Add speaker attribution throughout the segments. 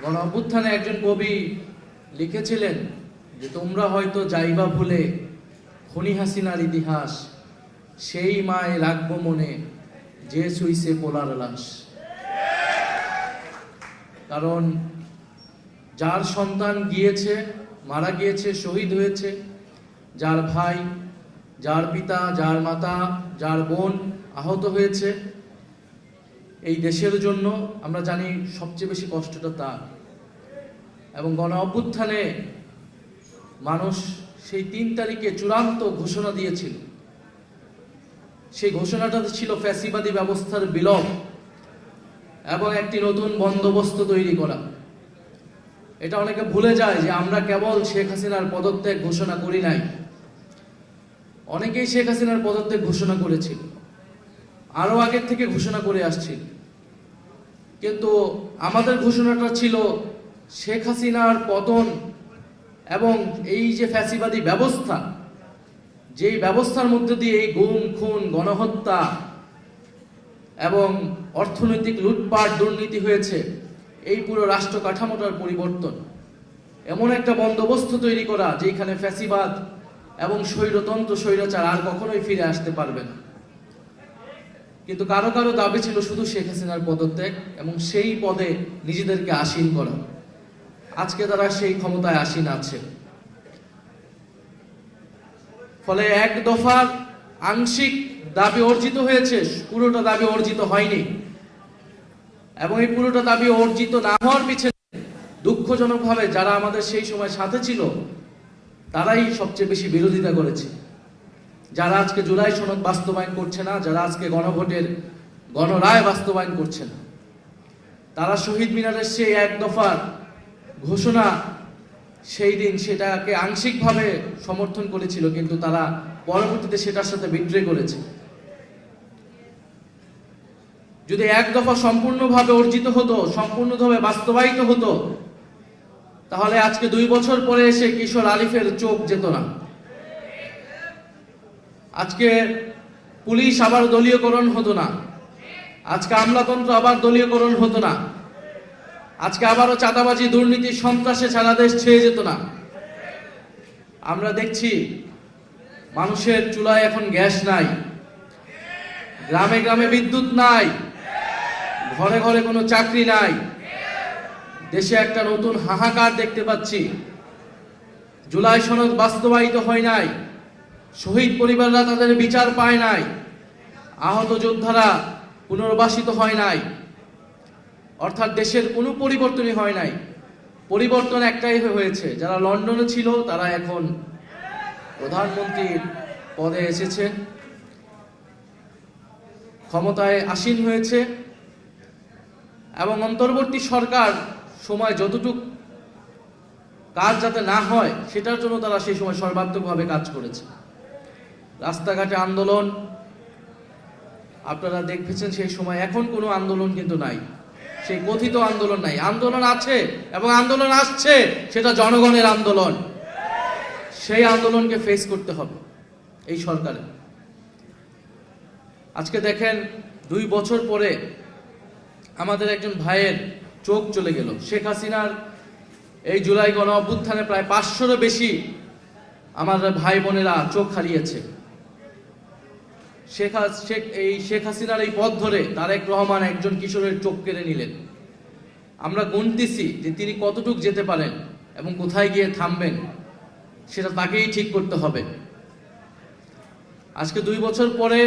Speaker 1: গণ অভ্যুত্থানে একজন কবি লিখেছিলেন যে তোমরা হয়তো যাইবা ভুলে খনি হাসিনার ইতিহাস, সেই মায় রাখবো মনে যে ছুঁইছে পোলার লাশ। কারণ যার সন্তান গিয়েছে, মারা গিয়েছে, শহীদ হয়েছে, যার ভাই, যার পিতা, যার মাতা, যার বোন আহত হয়েছে, এই দেশের জন্য আমরা জানি সবচেয়ে বেশি কষ্টটা তার। এবং গণ অভ্যুত্থানে মানুষ সেই ৩ তারিখে চূড়ান্ত ঘোষণা দিয়েছিল। সেই ঘোষণাটা ছিল ফ্যাসিবাদী ব্যবস্থার বিলোপ এবং একটি নতুন বন্দোবস্ত তৈরি করা। এটা অনেকে ভুলে যায় যে আমরা কেবল শেখ হাসিনার পদত্যাগ ঘোষণা করি নাই, অনেকেই শেখ হাসিনার পদত্যাগ ঘোষণা করেছিল, আরো আগের থেকে ঘোষণা করে আসছিল। কিন্তু আমাদের ঘোষণাটা ছিল শেখ হাসিনার পতন এবং এই যে ফ্যাসিবাদী ব্যবস্থা, যেই ব্যবস্থার মধ্যে দিয়ে এই গুম, খুন, গণহত্যা এবং অর্থনৈতিক লুটপাট, দুর্নীতি হয়েছে, এই পুরো রাষ্ট্র কাঠামোটার পরিবর্তন, এমন একটা বন্দোবস্ত তৈরি করা যেখানে ফ্যাসিবাদ এবং স্বৈরতন্ত্র, স্বৈরাচার আর কখনোই ফিরে আসতে পারবে না। কিন্তু কারো কারো দাবি ছিল শুধু শেখ হাসিনার পদত্যাগ এবং সেই পদে নিজেদেরকে আসীন করা। আজকে তারা সেই ক্ষমতায় আসীন আছে। ফলে এক দফার আংশিক দাবি অর্জিত হয়েছে, পুরোটা দাবি অর্জিত হয়নি। এবং এই পুরোটা দাবি অর্জিত না হওয়ার পিছনে দুঃখজনকভাবে যারা আমাদের সেই সময় সাথে ছিল তারাই সবচেয়ে বেশি বিরোধিতা করেছে। যারা আজকে জুলাই সনদ বাস্তবায়ন করছে না, যারা আজকে গণভোটের গণরায় বাস্তবায়ন করছে না, তারা শহীদ মিনারের সেই এক দফার ঘোষণা সেই দিন সেটাকে আংশিকভাবে সমর্থন করেছিল, কিন্তু তারা পরবর্তীতে সেটার সাথে বিদ্রোহ করেছে। যদি এক দফা সম্পূর্ণভাবে অর্জিত হতো, সম্পূর্ণভাবে বাস্তবায়িত হতো, তাহলে আজকে 2 বছর পরে এসে কিশোর আলিফের চোখ যেত না। আজকে পুলিশ আবার দলীয়করণ হতো না, আজকে আমলাতন্ত্র আবার দলীয়করণ হতো না, আজকে আবারও চাঁদাবাজি, দুর্নীতি, সন্ত্রাসে সারা দেশ ছেয়ে যেত না। আমরা দেখছি মানুষের চুলায় এখন গ্যাস নাই, গ্রামে গ্রামে বিদ্যুৎ নাই, ঘরে ঘরে কোনো চাকরি নাই, দেশে একটা নতুন হাহাকার দেখতে পাচ্ছি। জুলাই সনদ বাস্তবায়িত হয় নাই, শহীদ পরিবাররা তাদের বিচার পায় নাই, আহত যোদ্ধারা পুনর্বাসিত হয় নাই। অর্থাৎ দেশের কোনো পরিবর্তনই হয় নাই। পরিবর্তন একটাই হয়েছে, যারা লন্ডনে ছিল তারা এখন প্রধানমন্ত্রীর পদে এসেছে, ক্ষমতায় আসীন হয়েছে এবং অন্তর্বর্তী সরকার সময় যতটুকু কাজ যাতে না হয় সেটার জন্য তারা সেই সময় সর্বাত্মকভাবে কাজ করেছে। রাস্তাঘাটে আন্দোলন আপনারা দেখেছেন সেই সময়, এখন কোনো আন্দোলন কিন্তু নাই, সেই কথিত আন্দোলন নাই। আন্দোলন আছে এবং আন্দোলন আসছে, সেটা জনগণের আন্দোলন। সেই আন্দোলনকে ফেস করতে হবে এই সরকারে। আজকে দেখেন 2 বছর পরে আমাদের একজন ভাইয়ের চোখ চলে গেল। শেখ হাসিনার এই জুলাই গণ অভ্যুত্থানে প্রায় 500-এরও বেশি আমাদের ভাই বোনেরা চোখ হারিয়েছে। শেখ হাসিনার এই পথ ধরে তারেক রহমান একজন কিশোরের চোখ কেড়ে নিলেন। আমরা গুনতেছি যে তিনি কতটুক যেতে পারেন এবং কোথায় গিয়ে থামবেন, সেটা তাকেই ঠিক করতে হবে। আজকে 2 বছর পরে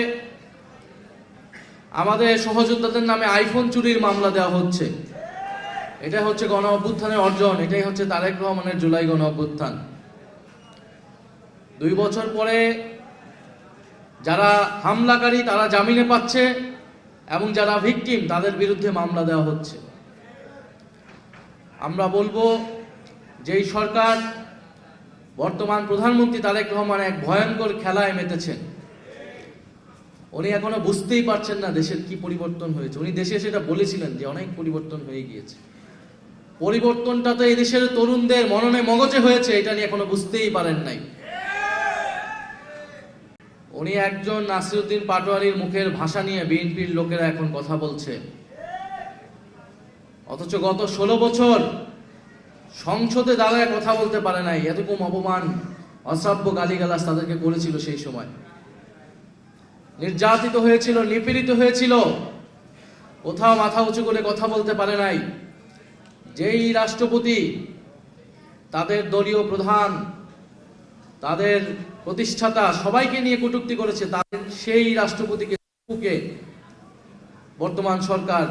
Speaker 1: আমাদের সহযোদ্ধাদের নামে আইফোন চুরির মামলা দেওয়া হচ্ছে। এটা হচ্ছে গণ অভ্যুত্থানের অর্জন, এটাই হচ্ছে তারেক রহমানের জুলাই গণ অভ্যুত্থান। 2 বছর পরে যারা হামলাকারী তারা জামিনে পাচ্ছে এবং যারা ভিকটিম তাদের বিরুদ্ধে মামলা দেওয়া হচ্ছে। আমরা বলবো যে এই সরকার, বর্তমান প্রধানমন্ত্রী তারেক রহমান এক ভয়ঙ্কর খেলায় মেতেছেন। উনি এখনো বুঝতেই পারছেন না দেশের কি পরিবর্তন হয়েছে। উনি দেশে সেটা বলেছিলেন যে অনেক পরিবর্তন হয়ে গিয়েছে। পরিবর্তনটা তো এই দেশের তরুণদের মননে মগজে হয়েছে, এটা নিয়ে এখনো বুঝতেই পারেন নাই। উনি একজন নাসিরউদ্দিন পাটোয়ারির মুখের ভাষা নিয়ে বিএনপির লোকেরা এখন কথা বলছে, অথচ গত 16 বছর সংসদে দাঁড়ায় কথা বলতে পারে নাই, এরকম অপমান অশ্রাব্য গালিগালাজ তাদেরকে করেছিল। সেই সময় নির্যাতিত হয়েছিল, নিপীড়িত হয়েছিল, কোথাও মাথা উঁচু করে কথা বলতে পারে নাই। যেই রাষ্ট্রপতি তাদের দলীয় প্রধান, তাদের প্রতিষ্ঠাতা সবাইকে নিয়ে কটূক্তি করেছে, তাদের সেই রাষ্ট্রপতিকে বর্তমান সরকার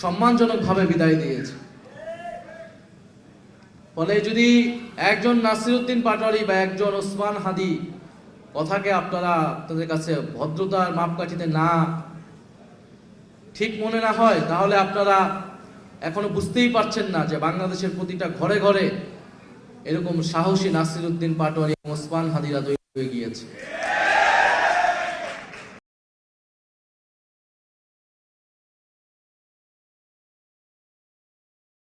Speaker 1: সম্মানজনকভাবে বিদায় দিয়েছে। ফলে যদি একজন নাসিরউদ্দিন পাটোয়ারি বা একজন ওসমান হাদি কথাকে আপনাদের কাছে ভদ্রতার মাপকাঠিতে না ঠিক মনে না হয়, তাহলে আপনারা এখনো বুঝতেই পারছেন না যে বাংলাদেশের প্রতিটা ঘরে ঘরে এরকম সাহসী নাসিরউদ্দিন পাটোয়ারি এবং ওসমান হাদিরা তৈরি হয়ে গিয়েছে।